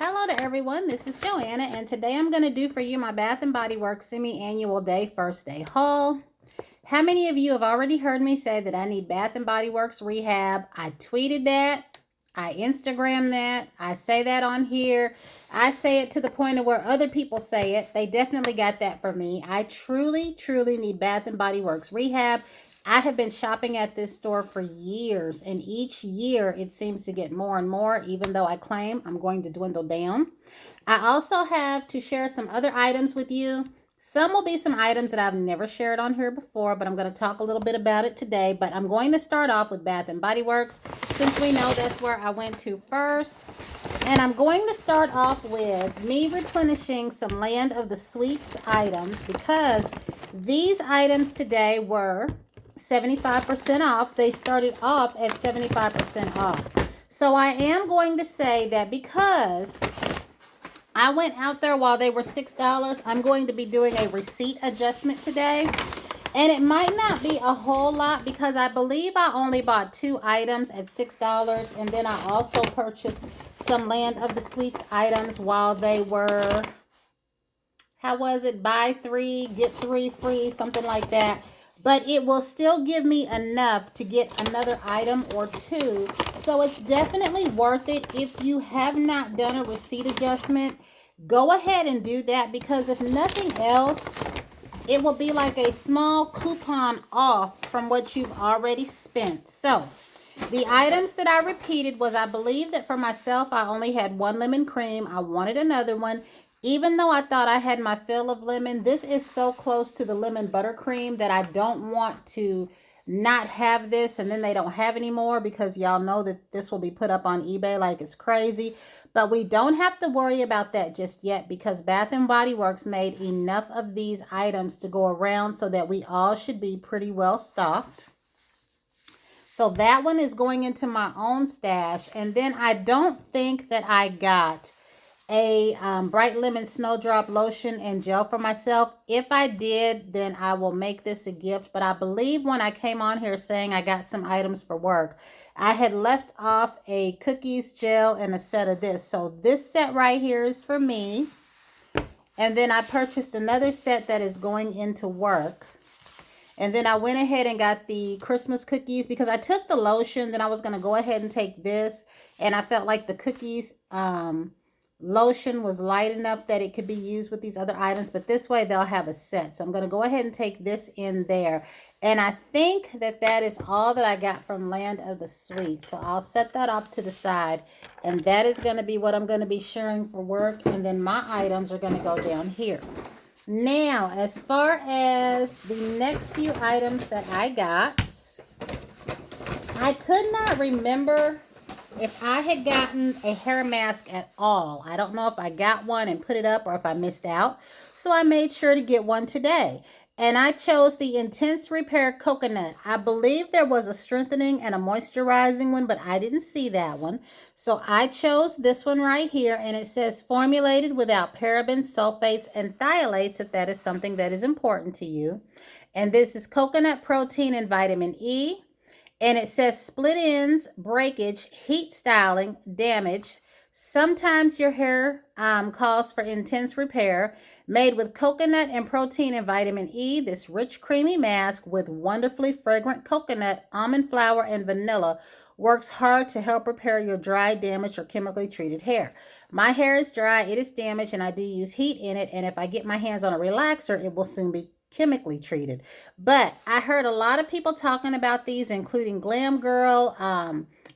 Hello to everyone, this is Joanna, and today I'm going to do for you my Bath & Body Works semi-annual day first day haul. How many of you have already heard me say that I need Bath & Body Works rehab? I tweeted that, I Instagrammed that, I say that on here. I say it to the point of where other people say it. They definitely got that for me. I truly need Bath & Body Works rehab. I have been shopping at this store for years, and each year it seems to get more and more, even though I claim I'm going to dwindle down. I also have to share some other items with you. Some will be some items that I've never shared on here before, but I'm going to talk a little bit about it today. But I'm going to start off with Bath & Body Works, since we know that's where I went to first. And I'm going to start off with me replenishing some Land of the Sweets items, because these items today were 75% off. They started off at 75% off. So I am going to say that because I went out there while they were $6, I'm going to be doing a receipt adjustment today. And it might not be a whole lot, because I believe I only bought 2 items at $6. And then I also purchased some Land of the Sweets items while they were, how was it? Buy 3, get 3 free, something like that. But it will still give me enough to get another item or 2. So it's definitely worth it. If you have not done a receipt adjustment, go ahead and do that, because if nothing else, it will be like a small coupon off from what you've already spent. So the items that I repeated was, I believe that for myself, I only had 1 lemon cream. I wanted another one. Even though I thought I had my fill of lemon, this is so close to the lemon buttercream that I don't want to not have this and then they don't have any more, because y'all know that this will be put up on eBay like it's crazy. But we don't have to worry about that just yet, because Bath & Body Works made enough of these items to go around so that we all should be pretty well stocked. So that one is going into my own stash. And then I don't think that I got a bright lemon snowdrop lotion and gel for myself. If I did, then I will make this a gift. But I believe when I came on here saying I got some items for work, I had left off a cookies gel and a set of this. So this set right here is for me. And then I purchased another set that is going into work. And then I went ahead and got the Christmas cookies, because I took the lotion, then I was going to go ahead and take this. And I felt like the cookies lotion was light enough that it could be used with these other items, but this way they'll have a set. So I'm going to go ahead and take this in there. And I think that that is all that I got from Land of the Sweets. So I'll set that off to the side, and that is going to be what I'm going to be sharing for work. And then my items are going to go down here. Now, as far as the next few items that I got, I could not remember if I had gotten a hair mask at all. I don't know if I got one and put it up or if I missed out. So I made sure to get one today. And I chose the Intense Repair Coconut. I believe there was a strengthening and a moisturizing one, but I didn't see that one. So I chose this one right here. And it says formulated without parabens, sulfates, and phthalates, if that is something that is important to you. And this is coconut protein and vitamin E. And it says split ends, breakage, heat styling, damage. Sometimes your hair calls for intense repair. Made with coconut and protein and vitamin E, this rich creamy mask with wonderfully fragrant coconut, almond flour, and vanilla works hard to help repair your dry, damaged, or chemically treated hair. My hair is dry, it is damaged, and I do use heat in it. And if I get my hands on a relaxer, it will soon be chemically treated. But I heard a lot of people talking about these, including Glam Girl,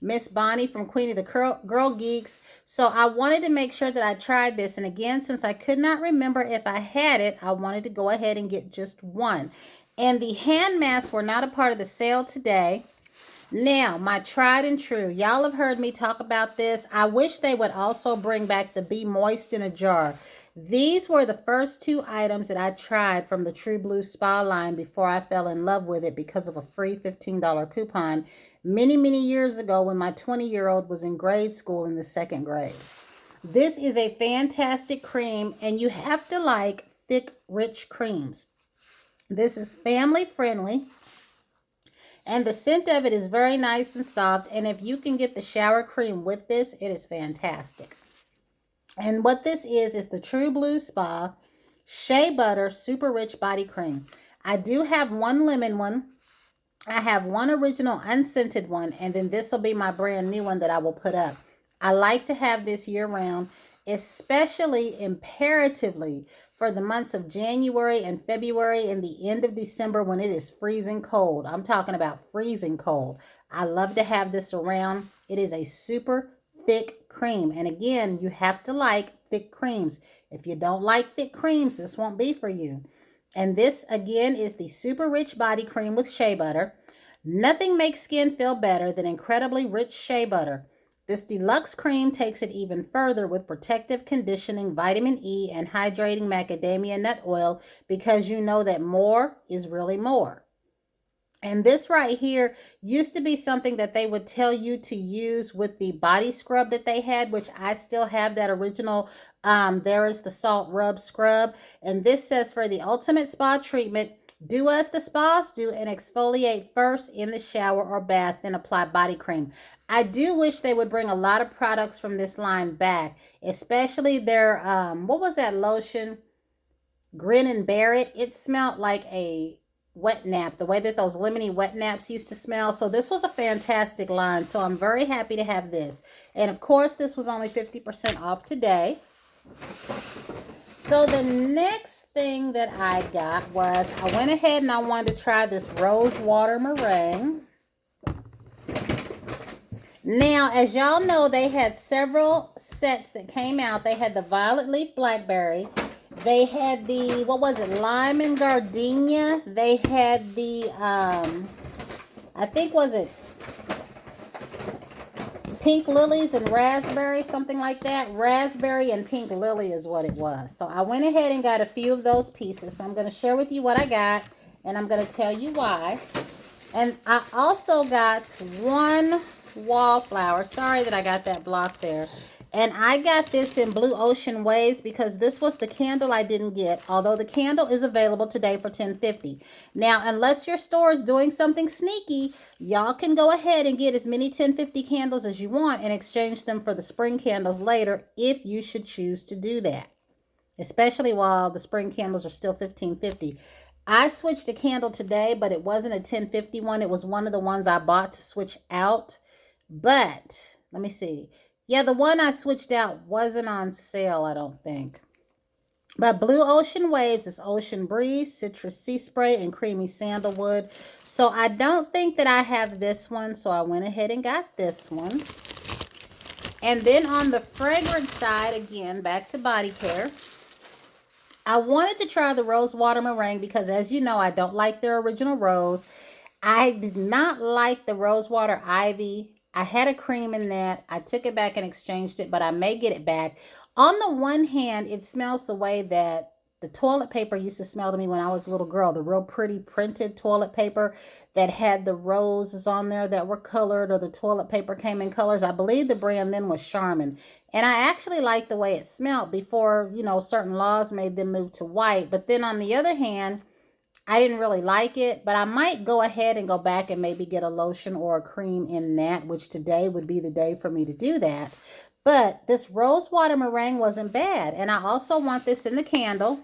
Miss Bonnie from Queen of the Girl Geeks. So I wanted to make sure that I tried this. And again, since I could not remember if I had it, I wanted to go ahead and get just one. And the hand masks were not a part of the sale today. Now, my tried and true. Y'all have heard me talk about this. I wish they would also bring back the Be Moist in a Jar. These were the first 2 items that I tried from the True Blue Spa line before I fell in love with it because of a free $15 coupon many years ago when my 20-year-old was in grade school in the 2nd grade. This is a fantastic cream, and you have to like thick, rich creams. This is family friendly. And the scent of it is very nice and soft. And if you can get the shower cream with this, it is fantastic. And what this is the True Blue Spa Shea Butter Super Rich Body Cream. I do have one lemon one. I have one original unscented one, and then this will be my brand new one that I will put up. I like to have this year round, especially imperatively for the months of January and February and the end of December when it is freezing cold. I'm talking about freezing cold. I love to have this around. It is a super thick cream. And again, you have to like thick creams. If you don't like thick creams, this won't be for you. And this, again, is the Super Rich Body Cream with shea butter. Nothing makes skin feel better than incredibly rich shea butter. This deluxe cream takes it even further with protective conditioning, vitamin E, and hydrating macadamia nut oil because you know that more is really more. And this right here used to be something that they would tell you to use with the body scrub that they had, which I still have that original. There is the Salt Rub Scrub. And this says for the ultimate spa treatment, do as the spas do and exfoliate first in the shower or bath, then apply body cream. I do wish they would bring a lot of products from this line back, especially their, what was that lotion? Grin and Bear It. It smelled like a wet nap, the way that those lemony wet naps used to smell. So this was a fantastic line. So I'm very happy to have this. And of course, this was only 50% off today. So the next thing that I got was I went ahead and I wanted to try this rose water meringue. Now, as y'all know, they had several sets that came out. They had the violet leaf blackberry. They had the, what was it, lime and gardenia. They had the, I think, was it pink lilies and raspberry, something like that. Raspberry and pink lily is what it was. So I went ahead and got a few of those pieces. So I'm going to share with you what I got, and I'm going to tell you why. And I also got one wallflower. Sorry that I got that block there. And I got this in Blue Ocean Waves because this was the candle I didn't get, although the candle is available today for $10.50. Now, unless your store is doing something sneaky, y'all can go ahead and get as many $10.50 candles as you want and exchange them for the spring candles later if you should choose to do that, especially while the spring candles are still $15.50. I switched a candle today, but it wasn't a $10.50 one. It was one of the ones I bought to switch out. But, let me see. Yeah, the one I switched out wasn't on sale, I don't think. But Blue Ocean Waves is Ocean Breeze, Citrus Sea Spray, and Creamy Sandalwood. So I don't think that I have this one, so I went ahead and got this one. And then on the fragrance side, again, back to body care, I wanted to try the Rose Water Meringue because, as you know, I don't like their original rose. I did not like the Rose Water Ivy. I had a cream in that. I took it back and exchanged it, but I may get it back. On the one hand, it smells the way that the toilet paper used to smell to me when I was a little girl. The real pretty printed toilet paper that had the roses on there that were colored, or the toilet paper came in colors. I believe the brand then was Charmin. And I actually liked the way it smelled before, you know, certain laws made them move to white. But then on the other hand, I didn't really like it, but I might go ahead and go back and maybe get a lotion or a cream in that, which today would be the day for me to do that. But this Rose Water Meringue wasn't bad. And I also want this in the candle.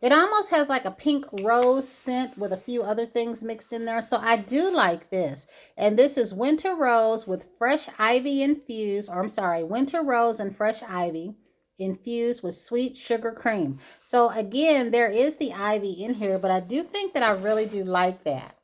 It almost has like a pink rose scent with a few other things mixed in there. So I do like this. And this is Winter Rose with fresh ivy infused, or I'm sorry, Winter Rose and fresh ivy infused with sweet sugar cream. So again, there is the ivy in here, but I do think that I really do like that.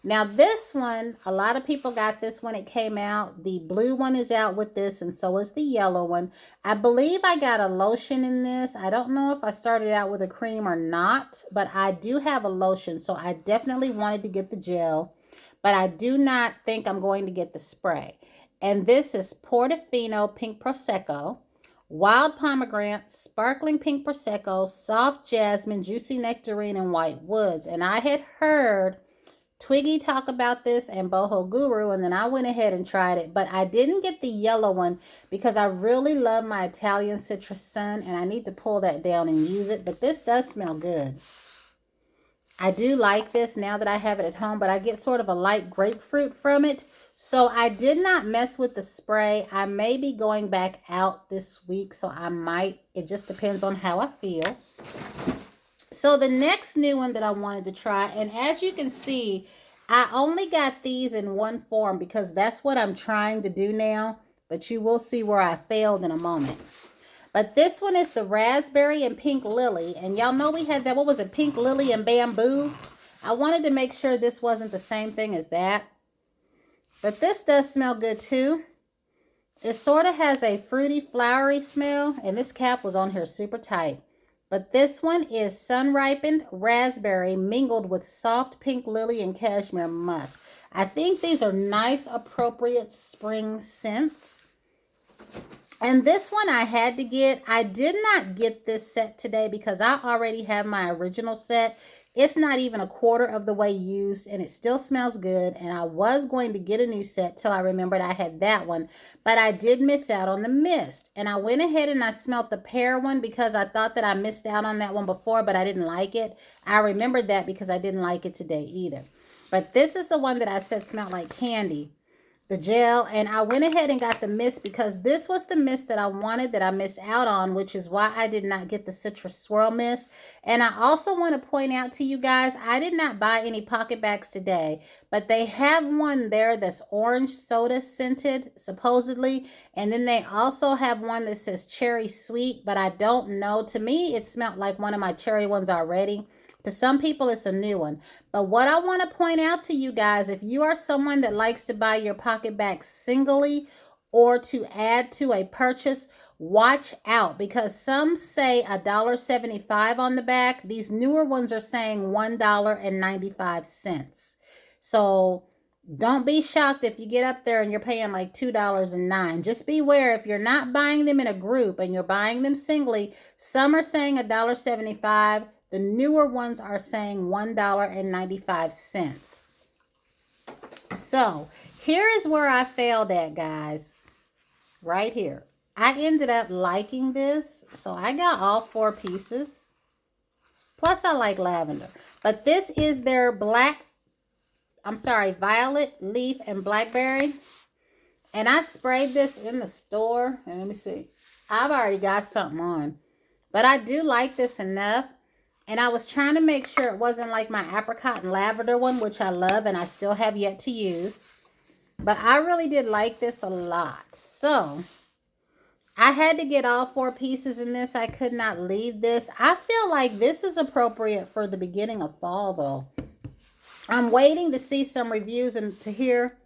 Now this one, a lot of people got this when it came out. The blue one is out with this, and so is the yellow one. I believe I got a lotion in this. I don't know if I started out with a cream or not, but I do have a lotion, so I definitely wanted to get the gel, but I do not think I'm going to get the spray. And this is Portofino Pink Prosecco, Wild Pomegranate, Sparkling Pink Prosecco, Soft Jasmine, Juicy Nectarine, and White Woods. And I had heard Twiggy talk about this and Boho Guru, and then I went ahead and tried it. But I didn't get the yellow one because I really love my Italian Citrus Sun, and I need to pull that down and use it. But this does smell good. I do like this now that I have it at home, but I get sort of a light grapefruit from it. So I did not mess with the spray. I may be going back out this week, so I might. It just depends on how I feel. So the next new one that I wanted to try, and as you can see, I only got these in one form because that's what I'm trying to do now, but you will see where I failed in a moment. But this one is the raspberry and pink lily, and y'all know we had that, what was it, pink lily and bamboo? I wanted to make sure this wasn't the same thing as that. But this does smell good too. It sort of has a fruity, flowery smell, and this cap was on here super tight. But this one is sun-ripened raspberry mingled with soft pink lily and cashmere musk. I think these are nice, appropriate spring scents. And this one I had to get. I did not get this set today because I already have my original set. It's not even a quarter of the way used, and it still smells good. And I was going to get a new set till I remembered I had that one. But I did miss out on the mist. And I went ahead and I smelled the pear one because I thought that I missed out on that one before, but I didn't like it. I remembered that because I didn't like it today either. But this is the one that I said smelled like candy. The gel, and I went ahead and got the mist because this was the mist that I wanted that I missed out on, which is why I did not get the citrus swirl mist. And I also want to point out to you guys, I did not buy any pocket bags today, but they have one there that's orange soda scented, supposedly, and then they also have one that says cherry sweet, but I don't know. To me, it smelled like one of my cherry ones already. To some people, it's a new one. But what I want to point out to you guys, if you are someone that likes to buy your pocket bags singly or to add to a purchase, watch out because some say $1.75 on the back. These newer ones are saying $1.95. So don't be shocked if you get up there and you're paying like $2.09. Just beware if you're not buying them in a group and you're buying them singly. Some are saying $1.75. The newer ones are saying $1.95. So here is where I failed at, guys. Right here. I ended up liking this. So I got all 4 pieces. Plus I like lavender. But this is their violet leaf and blackberry. And I sprayed this in the store. And let me see. I've already got something on. But I do like this enough. And I was trying to make sure it wasn't like my apricot and lavender one, which I love and I still have yet to use. But I really did like this a lot. So I had to get all 4 pieces in this. I could not leave this. I feel like this is appropriate for the beginning of fall, though. I'm waiting to see some reviews and to hear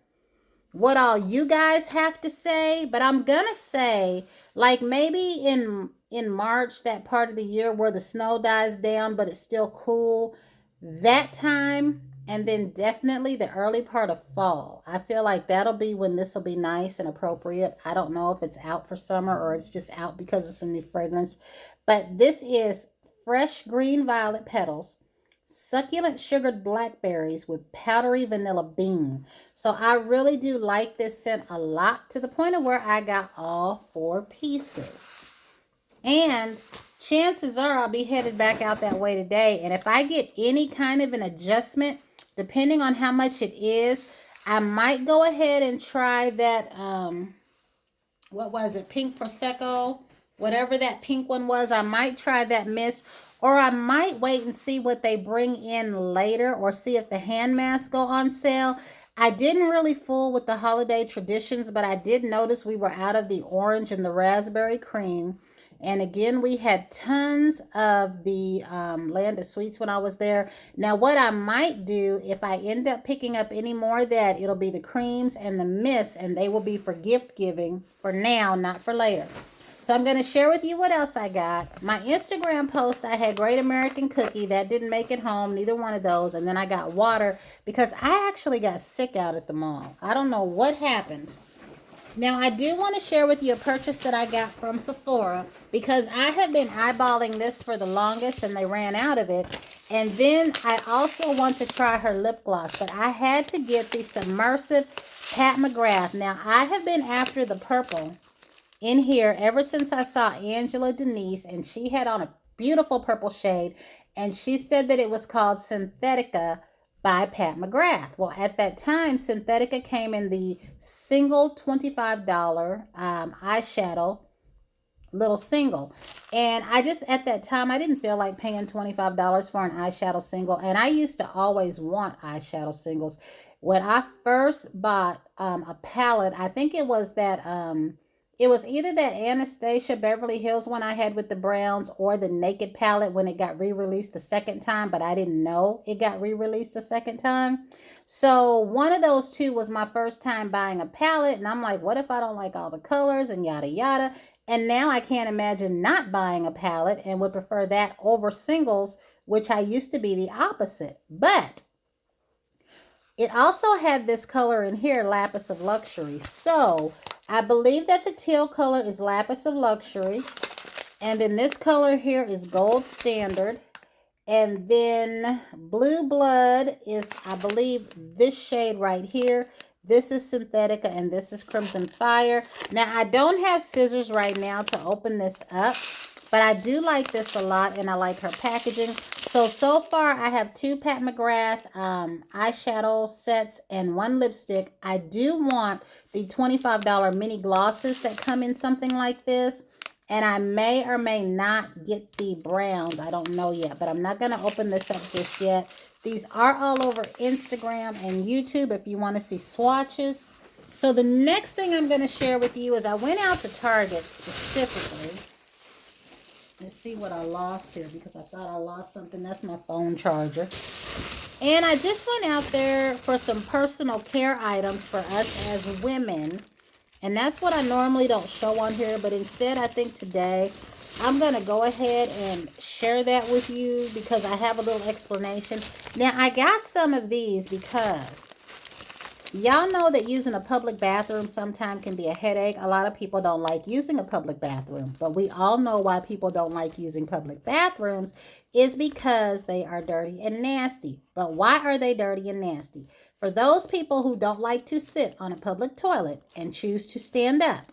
what all you guys have to say. But I'm going to say, like maybe in March, that part of the year where the snow dies down, but it's still cool, that time, and then definitely the early part of fall. I feel like that'll be when this will be nice and appropriate. I don't know if it's out for summer or it's just out because it's a new fragrance, but this is fresh green violet petals, succulent sugared blackberries with powdery vanilla bean. So I really do like this scent a lot, to the point of where I got all 4 pieces. And chances are I'll be headed back out that way today. And if I get any kind of an adjustment, depending on how much it is, I might go ahead and try that, what was it, pink Prosecco, whatever that pink one was. I might try that mist, or I might wait and see what they bring in later, or see if the hand masks go on sale. I didn't really fool with the holiday traditions, but I did notice we were out of the orange and the raspberry cream. And again, we had tons of the Land of Sweets when I was there. Now, what I might do, if I end up picking up any more of that, it'll be the creams and the mist, and they will be for gift giving for now, not for later. So I'm going to share with you what else I got. My Instagram post, I had Great American Cookie. That didn't make it home, neither one of those. And then I got water because I actually got sick out at the mall. I don't know what happened. Now, I do want to share with you a purchase that I got from Sephora because I have been eyeballing this for the longest and they ran out of it. And then I also want to try her lip gloss, but I had to get the Submersive Pat McGrath. Now, I have been after the purple in here ever since I saw Angela Denise, and she had on a beautiful purple shade, and she said that it was called Synthetica by Pat McGrath. Well, at that time, Synthetica came in the single $25 eyeshadow little single. And I just, at that time, I didn't feel like paying $25 for an eyeshadow single. And I used to always want eyeshadow singles. When I first bought a palette, I think it was that, it was either that Anastasia Beverly Hills one I had with the browns or the Naked palette when it got re-released the second time, but I didn't know it got re-released the second time. So one of those two was my first time buying a palette, and I'm like, what if I don't like all the colors and yada yada? And now I can't imagine not buying a palette and would prefer that over singles, which I used to be the opposite. But it also had this color in here, Lapis of Luxury. So I believe that the teal color is Lapis of Luxury. And then this color here is Gold Standard. And then Blue Blood is, I believe, this shade right here. This is Synthetica and this is Crimson Fire. Now, I don't have scissors right now to open this up, but I do like this a lot and I like her packaging. So far, I have 2 Pat McGrath eyeshadow sets and 1 lipstick. I do want the $25 mini glosses that come in something like this. And I may or may not get the browns. I don't know yet, but I'm not going to open this up just yet. These are all over Instagram and YouTube if you want to see swatches. So the next thing I'm going to share with you is I went out to Target specifically. Let's see what I lost here because I thought I lost something. That's my phone charger. And I just went out there for some personal care items for us as women. And that's what I normally don't show on here, but instead I think today I'm going to go ahead and share that with you because I have a little explanation. Now, I got some of these because y'all know that using a public bathroom sometimes can be a headache. A lot of people don't like using a public bathroom, but we all know why people don't like using public bathrooms is because they are dirty and nasty. But why are they dirty and nasty? For those people who don't like to sit on a public toilet and choose to stand up,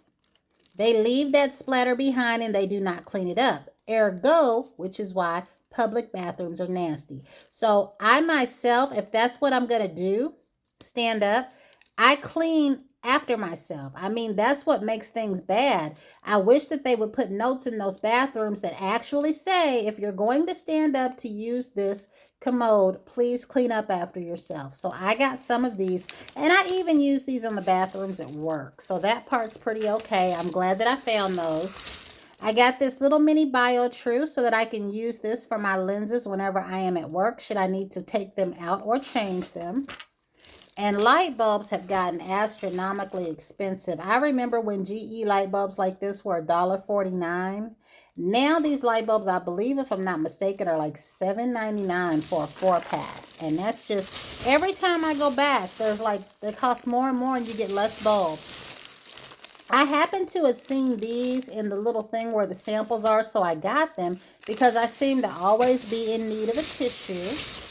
they leave that splatter behind and they do not clean it up. Ergo, which is why public bathrooms are nasty. So I myself, if that's what I'm going to do, stand up, I clean after myself. I mean, that's what makes things bad. I wish that they would put notes in those bathrooms that actually say, if you're going to stand up to use this commode, please clean up after yourself. So I got some of these, and I even use these in the bathrooms at work. So that part's pretty okay. I'm glad that I found those. I got this little mini Bio True so that I can use this for my lenses whenever I am at work, should I need to take them out or change them. And light bulbs have gotten astronomically expensive. I remember when GE light bulbs like this were $1.49. Now these light bulbs, I believe, if I'm not mistaken, are like $7.99 for a 4-pack. And that's just, every time I go back, there's like, they cost more and more and you get less bulbs. I happen to have seen these in the little thing where the samples are, so I got them because I seem to always be in need of a tissue.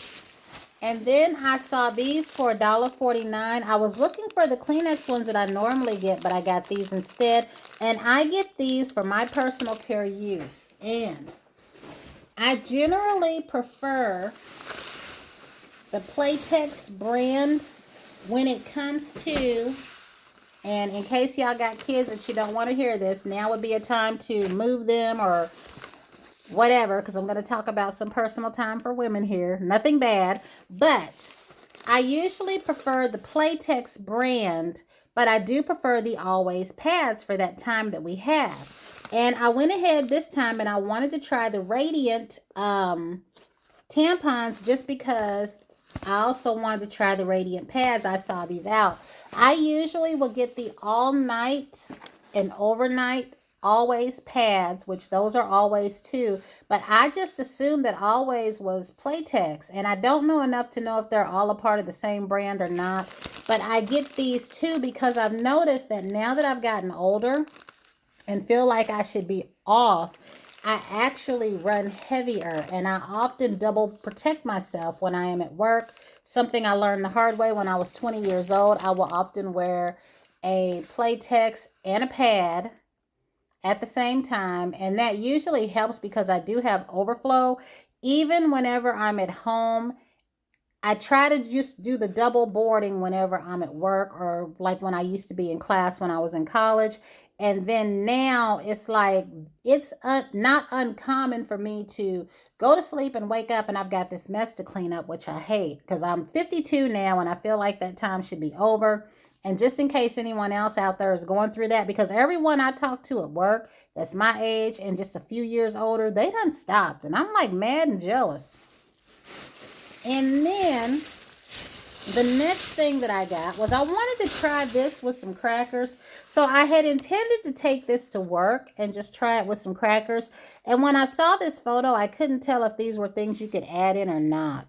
And then I saw these for $1.49. I was looking for the Kleenex ones that I normally get, but I got these instead. And I get these for my personal care use. And I generally prefer the Playtex brand when it comes to, and in case y'all got kids that you don't want to hear this, now would be a time to move them or whatever, because I'm going to talk about some personal time for women here. Nothing bad, but I usually prefer the Playtex brand, but I do prefer the Always pads for that time that we have. And I went ahead this time and I wanted to try the Radiant tampons just because I also wanted to try the Radiant pads. I saw these out. I usually will get the all night and overnight Always pads, which those are Always too, but I just assumed that Always was Playtex, and I don't know enough to know if they're all a part of the same brand or not, but I get these too because I've noticed that now that I've gotten older and feel like I should be off, I actually run heavier, and I often double protect myself when I am at work. Something I learned the hard way when I was 20 years old. I will often wear a Playtex and a pad at the same time, and that usually helps because I do have overflow even whenever I'm at home I try to just do the double boarding whenever I'm at work, or like when I used to be in class when I was in college. And then now it's like, it's not uncommon for me to go to sleep and wake up and I've got this mess to clean up, which I hate because I'm 52 now and I feel like that time should be over. And just in case anyone else out there is going through that, because everyone I talk to at work that's my age and just a few years older, they done stopped. And I'm like mad and jealous. And then the next thing that I got was I wanted to try this with some crackers. So I had intended to take this to work and just try it with some crackers. And when I saw this photo, I couldn't tell if these were things you could add in or not.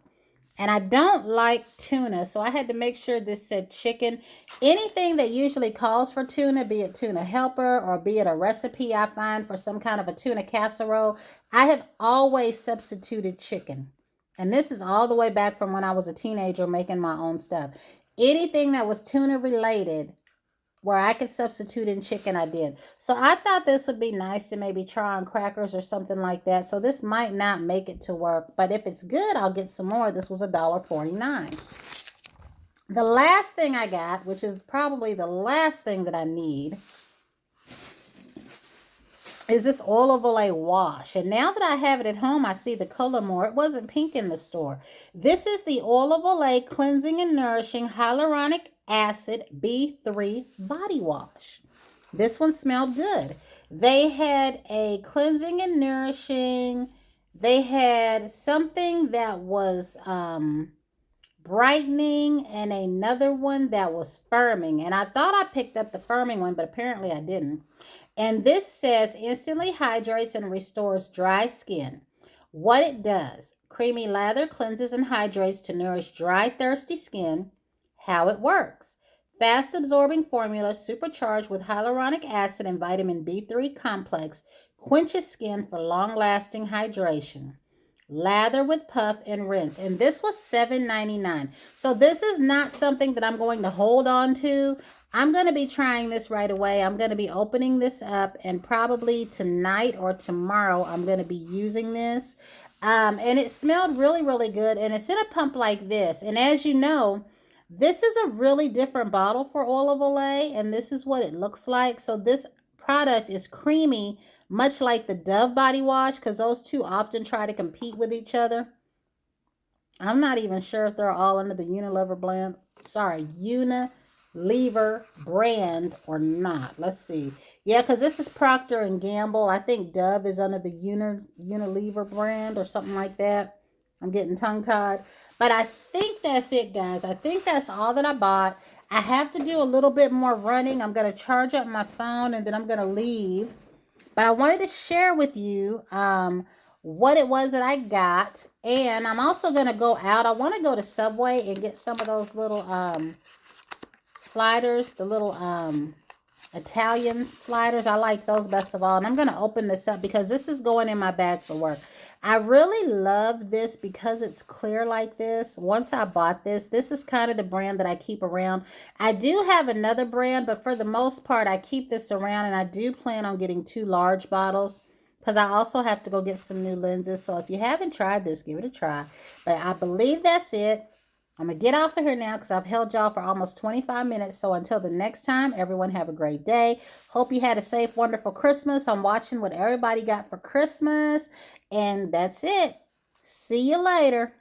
And I don't like tuna, so I had to make sure this said chicken. Anything that usually calls for tuna, be it tuna helper or be it a recipe I find for some kind of a tuna casserole, I have always substituted chicken. And this is all the way back from when I was a teenager making my own stuff. Anything that was tuna related where I could substitute in chicken, I did. So I thought this would be nice to maybe try on crackers or something like that. So this might not make it to work, but if it's good, I'll get some more. This was $1.49. The last thing I got, which is probably the last thing that I need, is this Oil of Olay wash. And now that I have it at home, I see the color more. It wasn't pink in the store. This is the Oil of Olay Cleansing and Nourishing Hyaluronic Acid B3 Body Wash. This one smelled good. They had a cleansing and nourishing. They had something that was brightening and another one that was firming. And I thought I picked up the firming one, but apparently I didn't. And this says instantly hydrates and restores dry skin. What it does: creamy lather cleanses and hydrates to nourish dry, thirsty skin. How it works: fast absorbing formula supercharged with hyaluronic acid and vitamin B3 complex quenches skin for long lasting hydration. Lather with puff and rinse. And this was $7.99. So this is not something that I'm going to hold on to. I'm going to be trying this right away. I'm going to be opening this up, and probably tonight or tomorrow I'm going to be using this. And it smelled really, really good. And it's in a pump like this. And as you know, this is a really different bottle for Oil of Olay, and this is what it looks like. So this product is creamy, much like the Dove body wash, because those two often try to compete with each other. I'm not even sure if they're all under the Unilever brand or not. Let's see. Yeah, because this is Procter and Gamble. I think Dove is under the Unilever brand or something like that. I'm getting tongue-tied. But I think that's it, guys. I think that's all that I bought. I have to do a little bit more running. I'm going to charge up my phone and then I'm going to leave. But I wanted to share with you what it was that I got. And I'm also going to go out. I want to go to Subway and get some of those little sliders, the little Italian sliders. I like those best of all. And I'm going to open this up because this is going in my bag for work. I really love this because it's clear like this. Once I bought this, this is kind of the brand that I keep around. I do have another brand, but for the most part, I keep this around, and I do plan on getting 2 large bottles because I also have to go get some new lenses. So if you haven't tried this, give it a try. But I believe that's it. I'm going to get off of here now because I've held y'all for almost 25 minutes. So until the next time, everyone have a great day. Hope you had a safe, wonderful Christmas. I'm watching what everybody got for Christmas. And that's it. See you later.